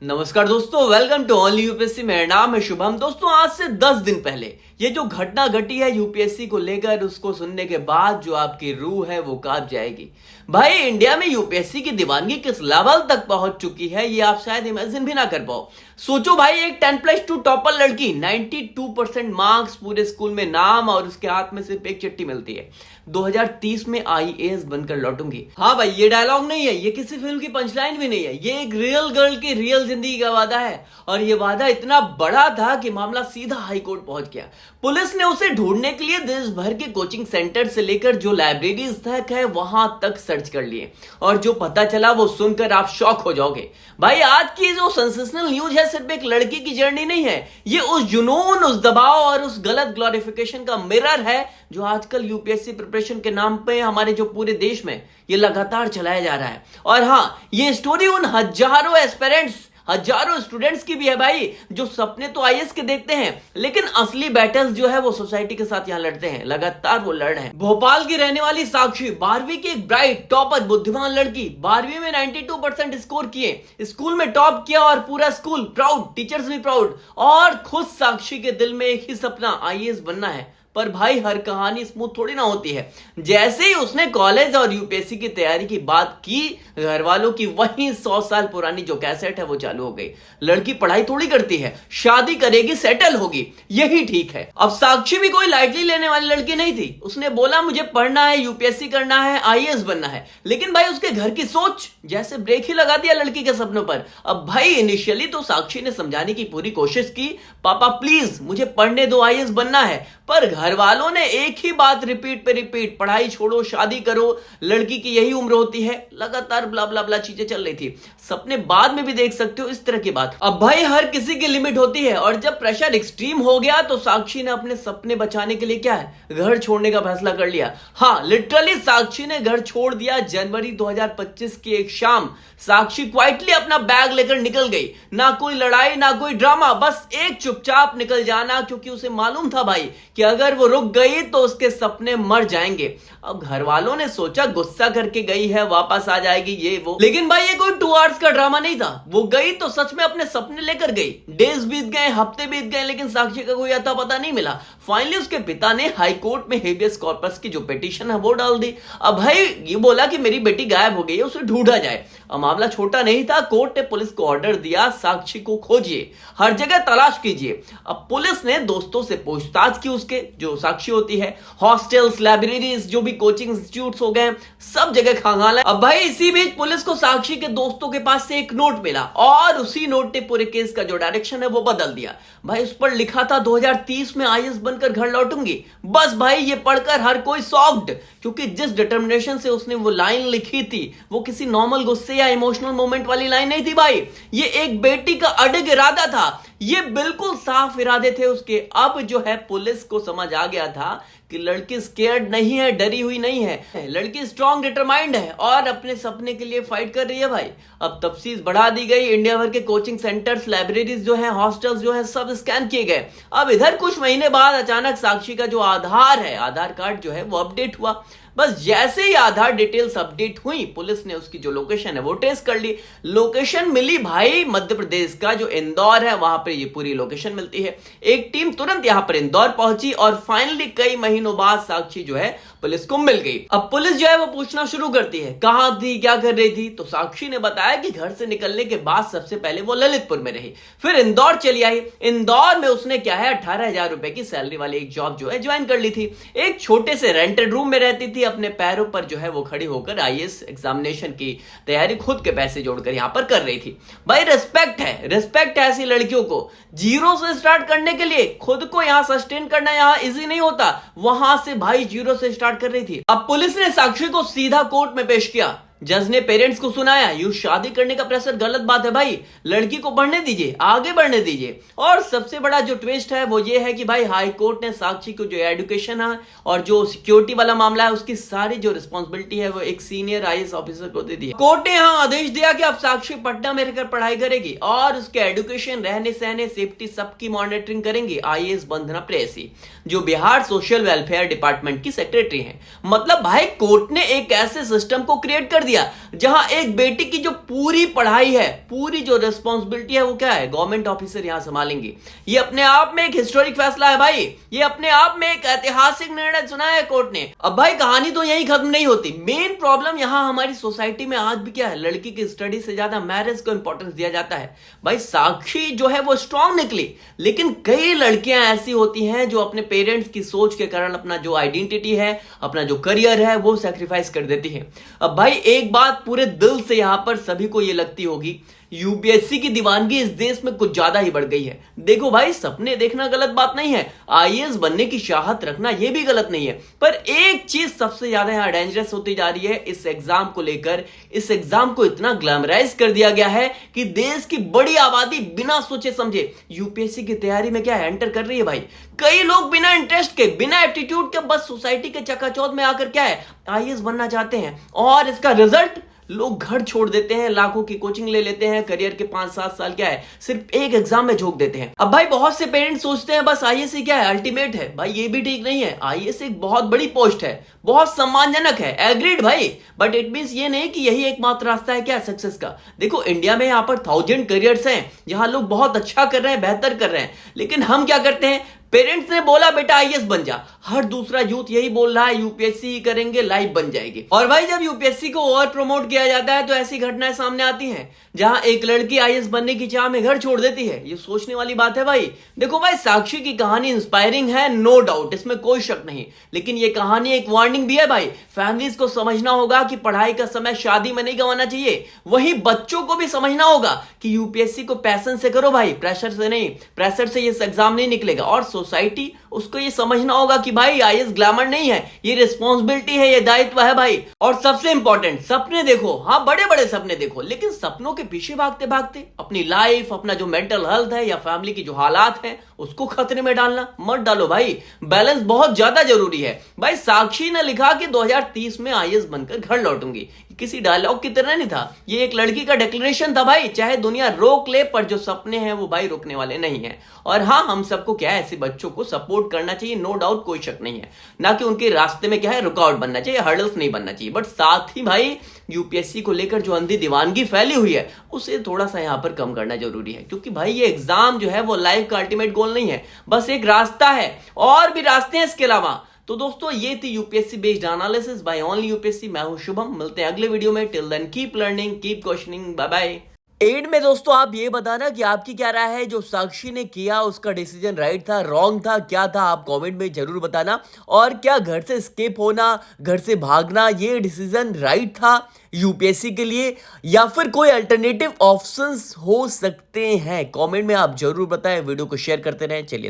नमस्कार दोस्तों, welcome to only UPSC. मेरा नाम है शुभम। दोस्तों, आज से 10 दिन पहले ये जो घटना घटी है यूपीएससी को लेकर, उसको सुनने के बाद जो आपकी रूह है वो कांप जाएगी। भाई, इंडिया में यूपीएससी की दीवानगी किस लेवल तक पहुंच चुकी है ये आप शायद इमेजिन भी ना कर पाओ। सोचो भाई, एक 10+2 टॉपर लड़की, 92% मार्क्स, पूरे स्कूल में नाम, और उसके हाथ में सिर्फ एक चिट्ठी मिलती है, 2030 में आईएएस बनकर लौटूंगी। हाँ भाई, ये डायलॉग नहीं है, ये किसी फिल्म की पंचलाइन भी नहीं है, ये एक रियल गर्ल की रियल जिंदगी का वादा है। और ये वादा इतना बड़ा था कि मामला सीधा हाई कोर्ट पहुंच गया। पुलिस ने उसे ढूंढने के लिए देश भर के कोचिंग सेंटर से लेकर जो लाइब्रेरीज तक है वहां तक सर्च कर लिए, और जो पता चला वो सुनकर आप शॉक हो जाओगे। भाई, आज की जो सेंसेशनल न्यूज है सिर्फ एक लड़की की जर्नी नहीं है, ये उस जुनून, उस दबाव और उस गलत ग्लोरिफिकेशन का मिरर है जो आजकल यूपीएससी प्रिपरेशन के नाम पे हमारे जो पूरे देश में ये लगातार चलाया जा रहा है। और हाँ, ये स्टोरी उन हजारों एस्पिरेंट्स, हजारों स्टूडेंट्स की भी है भाई, जो सपने तो आईएएस के देखते हैं लेकिन असली बैटल्स जो है वो सोसाइटी के साथ यहां लड़ते हैं। लगातार वो लड़ रहे हैं। भोपाल की रहने वाली साक्षी, 12वीं की एक ब्राइट, टॉपर, बुद्धिमान लड़की, 12वीं में 92% स्कोर किए, स्कूल में टॉप किया और पूरा स्कूल प्राउड, टीचर्स भी प्राउड, और खुद साक्षी के दिल में एक ही सपना, आईएएस बनना है। पर भाई, हर कहानी स्मूथ थोड़ी ना होती है। जैसे ही उसने कॉलेज और यूपीएससी की तैयारी की बात की, घर वालों की वही 100 साल पुरानी जो कैसेट है वो चालू हो गई। लड़की पढ़ाई थोड़ी करती है, शादी करेगी, सेटल होगी, यही ठीक है। अब साक्षी भी कोई लाइटली लेने वाली लड़की नहीं थी। उसने बोला मुझे पढ़ना है, यूपीएससी करना है, आईएएस बनना है। लेकिन भाई, उसके घर की सोच जैसे ब्रेक ही लगा दिया लड़की के सपनों पर। अब भाई, इनिशियली तो साक्षी ने समझाने की पूरी कोशिश की, पापा प्लीज मुझे पढ़ने दो, आईएएस बनना है। पर घर वालों ने एक ही बात रिपीट पे रिपीट, पढ़ाई छोड़ो, शादी करो, लड़की की यही उम्र होती है। लगातार ब्ला ब्ला ब्ला चीजें चल रही थी। सपने बाद में भी देख सकते हो, इस तरह की बात। अब भाई, हर किसी की लिमिट होती है, और जब प्रेशर एक्सट्रीम हो गया तो साक्षी ने अपने सपने बचाने के लिए क्या है, घर छोड़ने का फैसला कर लिया। हाँ, लिटरली साक्षी ने घर छोड़ दिया। जनवरी 2025 की एक शाम साक्षी क्वाइटली अपना बैग लेकर निकल गई। ना कोई लड़ाई, ना कोई ड्रामा, बस एक चुपचाप निकल जाना, क्योंकि उसे मालूम था भाई कि अगर वो रुक गई तो उसके सपने मर जाएंगे। अब घर वालों ने सोचा गुस्सा करके गई है, वापस आ जाएगी, ये वो। लेकिन भाई, ये कोई 2 आवर्स का ड्रामा नहीं था। वो गई तो सच में अपने सपने लेकर गई। डेज बीत गए, हफ्ते बीत गए, लेकिन साक्षी का कोई अता पता नहीं मिला। फाइनली उसके पिता ने हाई कोर्ट में हेबियस कॉर्पस की जो पिटीशन है वो डाल दी। अब भाई, ये बोला कि मेरी बेटी गायब हो गई है, उसे ढूंढा जाए। अब मामला छोटा नहीं था। कोर्ट ने पुलिस को ऑर्डर दिया, साक्षी को खोजिए, हर जगह तलाश कीजिए। अब पुलिस ने दोस्तों से पूछताछ की, उसके जो साक्षी होती है, हॉस्टल्स, लाइब्रेरीज, जो भी कोचिंग इंस्टीट्यूट्स हो गए, सब जगह खंगाला। अब भाई, इसी बीच पुलिस को साक्षी के दोस्तों के पास से एक नोट मिला, और उसी नोट ने पूरे केस का जो डायरेक्शन है वो बदल दिया। भाई, उस पर लिखा था 2030 में आईएएस बनकर घर लौटूंगी। बस भाई, ये पढ़कर हर कोई सॉफ्ट, क्योंकि जिस डिटर्मिनेशन से उसने वो लाइन लिखी थी वो किसी नॉर्मल गुस्से या इमोशनल मोमेंट वाली लाइन नहीं थी भाई। ये एक बेटी का अड़ग इरादा था, ये बिल्कुल साफ इरादे थे उसके। अब जो है, पुलिस को समझ आ गया था कि लड़की स्केयर्ड नहीं है, डरी हुई नहीं है, लड़की स्ट्रांग, डिटरमाइंड है और अपने सपने के लिए फाइट कर रही है भाई। अब तफ्तीश बढ़ा दी गई। इंडिया भर के कोचिंग सेंटर्स, लाइब्रेरीज जो है, हॉस्टल्स जो है, सब स्कैन किए गए। अब इधर कुछ महीने बाद अचानक साक्षी का जो आधार है, आधार कार्ड जो है वो अपडेट हुआ। बस जैसे ही आधार डिटेल्स अपडेट हुई, पुलिस ने उसकी जो लोकेशन है वो ट्रेस कर ली। लोकेशन मिली भाई मध्य प्रदेश का जो इंदौर है, वहां पर ये पूरी लोकेशन मिलती है। एक टीम तुरंत यहां पर इंदौर पहुंची, और फाइनली कई महीनों बाद साक्षी जो है पुलिस को मिल गई। अब पुलिस जो है वो पूछना शुरू करती है, कहां थी, क्या कर रही थी। तो साक्षी ने बताया कि घर से निकलने के बाद सबसे पहले वो ललितपुर में रही, फिर इंदौर चली आई। इंदौर में उसने क्या है, 18,000 रुपए की सैलरी वाली एक जॉब जो है ज्वाइन कर ली थी। एक छोटे से रेंटेड रूम में रहती थी, अपने पैरों पर जो है वो खड़ी होकर आईएएस एग्जामिनेशन की तैयारी खुद के पैसे जोड़कर यहां पर कर रही थी। भाई, रिस्पेक्ट है, रिस्पेक्ट है ऐसी लड़कियों को। जीरो से स्टार्ट करने के लिए खुद को यहां सस्टेन करना यहां इजी नहीं होता, वहां से भाई जीरो से स्टार्ट कर रही थी। अब पुलिस ने साक्षी को सीधा कोर्ट में पेश किया। जज ने पेरेंट्स को सुनाया, यू शादी करने का प्रेशर गलत बात है भाई, लड़की को पढ़ने दीजिए, आगे बढ़ने दीजिए। और सबसे बड़ा जो ट्विस्ट है वो ये है कि भाई, हाई कोर्ट ने साक्षी को जो एजुकेशन है और जो सिक्योरिटी वाला मामला है उसकी सारी जो रिस्पॉन्सिबिलिटी है वो एक सीनियर आईएएस ऑफिसर को दे दी। कोर्ट ने यहाँ आदेश दिया कि अब साक्षी पटना में रहकर पढ़ाई करेगी और उसके एजुकेशन, रहने सहने, सेफ्टी सबकी मॉनिटरिंग करेंगी आईएएस वंदना प्रेयसी, जो बिहार सोशल वेलफेयर डिपार्टमेंट की सेक्रेटरी है। मतलब भाई, कोर्ट ने एक ऐसे सिस्टम को क्रिएट कर दिया, जहां एक बेटी की जो पूरी पढ़ाई है, पूरी जो रिस्पॉन्सिबिलिटी है वो क्या है, गवर्नमेंट ऑफिसर यहां संभालेंगे। ये अपने आप में एक हिस्टोरिक फैसला है भाई, ये अपने आप में एक ऐतिहासिक निर्णय सुना है कोर्ट ने। अब भाई कहानी तो यही खत्म नहीं होती। मेन प्रॉब्लम यहां हमारी सोसाइटी में आज भी क्या है, लड़की की स्टडी से ज्यादा मैरिज को इंपॉर्टेंस दिया जाता है। भाई साक्षी जो है वो स्ट्रांग निकली, लेकिन कई लड़कियां ऐसी होती हैं जो अपने पेरेंट्स की सोच के कारण अपना जो आइडेंटिटी है, अपना जो करियर है वो सैक्रिफाइस कर देती है। अब भाई एक बात पूरे दिल से यहां पर सभी को ये लगती होगी, यूपीएससी की दीवानगी इस देश में कुछ ज्यादा ही बढ़ गई है। देखो भाई सपने देखना गलत बात नहीं है, आईएएस बनने की चाहत रखना यह भी गलत नहीं है, पर एक चीज सबसे ज्यादा यहां डेंजरस होती जा रही है इस एग्जाम को लेकर। इस एग्जाम को इतना ग्लैमराइज कर दिया गया है कि देश की बड़ी आबादी बिना सोचे समझे यूपीएससी की तैयारी में क्या है एंटर कर रही है। भाई कई लोग बिना इंटरेस्ट के, बिना एप्टीट्यूड के, बस सोसाइटी के चकाचौंध में आकर क्या है आईएएस बनना चाहते हैं, और इसका रिजल्ट लोग घर छोड़ देते हैं, लाखों की कोचिंग ले लेते हैं, करियर के 5-7 साल क्या है सिर्फ एक एग्जाम में झोंक देते हैं। अब भाई बहुत से पेरेंट्स सोचते हैं बस आईएएस ही क्या है अल्टीमेट है। भाई ये भी ठीक नहीं है, आईएएस एक बहुत बड़ी पोस्ट है, बहुत सम्मानजनक है, एग्रीड भाई, बट इट मींस ये नहीं कि यही एकमात्र रास्ता है क्या सक्सेस का। देखो इंडिया में यहां पर 1000 करियर्स हैं, यहां लोग बहुत अच्छा कर रहे हैं, बेहतर कर रहे हैं, लेकिन हम क्या करते हैं, पेरेंट्स ने बोला बेटा आईएएस बन जा, हर दूसरा यूथ यही बोल रहा है यूपीएससी ही करेंगे लाइफ बन जाएगी। और भाई जब यूपीएससी को ओवर प्रमोट किया जाता है तो ऐसी घटनाएं सामने आती हैं जहां एक लड़की आईएएस बनने की चाह में घर छोड़ देती है। ये सोचने वाली बात है भाई। देखो भाई साक्षी की कहानी इंस्पायरिंग है, नो डाउट, इसमें कोई शक नहीं, लेकिन ये कहानी एक वार्निंग भी है भाई। फैमिलीज को समझना होगा कि पढ़ाई का समय शादी में नहीं गंवाना चाहिए, वहीं बच्चों को भी समझना होगा कि यूपीएससी को पैशन से करो भाई, प्रेशर से नहीं। प्रेशर से ये एग्जाम नहीं निकलेगा, और सोसाइटी उसको ये समझना होगा कि भाई आईएएस ग्लैमर नहीं है, ये रिस्पॉन्सिबिलिटी है, ये दायित्व है भाई। और सबसे इंपॉर्टेंट, सपने देखो, हाँ बड़े बड़े सपने देखो, लेकिन सपनों के पीछे भागते भागते अपनी लाइफ, अपना जो मेंटल हेल्थ है या फैमिली की जो हालात है उसको खतरे में डालना मत डालो भाई। बैलेंस बहुत ज्यादा जरूरी है। भाई साक्षी ने लिखा कि 2030 में आईएएस बनकर घर लौटूंगी, किसी डायलॉग की तरह नहीं था, ये एक लड़की का डिक्लेरेशन था भाई। चाहे दुनिया रोक ले, पर जो सपने हैं वो भाई रुकने वाले नहीं है। और हाँ, हम सबको क्या है ऐसे बच्चों को सपोर्ट करना चाहिए, नो डाउट, कोई शक नहीं है, ना कि उनके रास्ते में क्या है रुकावट बनना चाहिए, हर्डल्स नहीं बनना चाहिए। बट साथ ही भाई यूपीएससी को लेकर जो अंधी दीवानगी फैली हुई है उसे थोड़ा सा यहां पर कम करना जरूरी है, क्योंकि भाई ये एग्जाम जो है वो लाइफ का अल्टीमेट गोल नहीं है, बस एक रास्ता है, और भी रास्ते हैं इसके अलावा। तो दोस्तों ये थी UPSC based analysis by only UPSC. मैं हूं शुभम, मिलते हैं अगले वीडियो में। Till then keep learning, keep questioning, bye bye. End में दोस्तों आप ये बताना कि आपकी क्या राय है, जो साक्षी ने किया उसका डिसीजन राइट था, रॉन्ग था, क्या था, आप कमेंट में जरूर बताना। और क्या घर से स्केप होना, घर से भागना, ये डिसीजन राइट था यूपीएससी के लिए, या फिर कोई अल्टरनेटिव ऑप्शंस हो सकते हैं? कमेंट में आप जरूर बताएं, वीडियो को शेयर करते रहें। चलिए।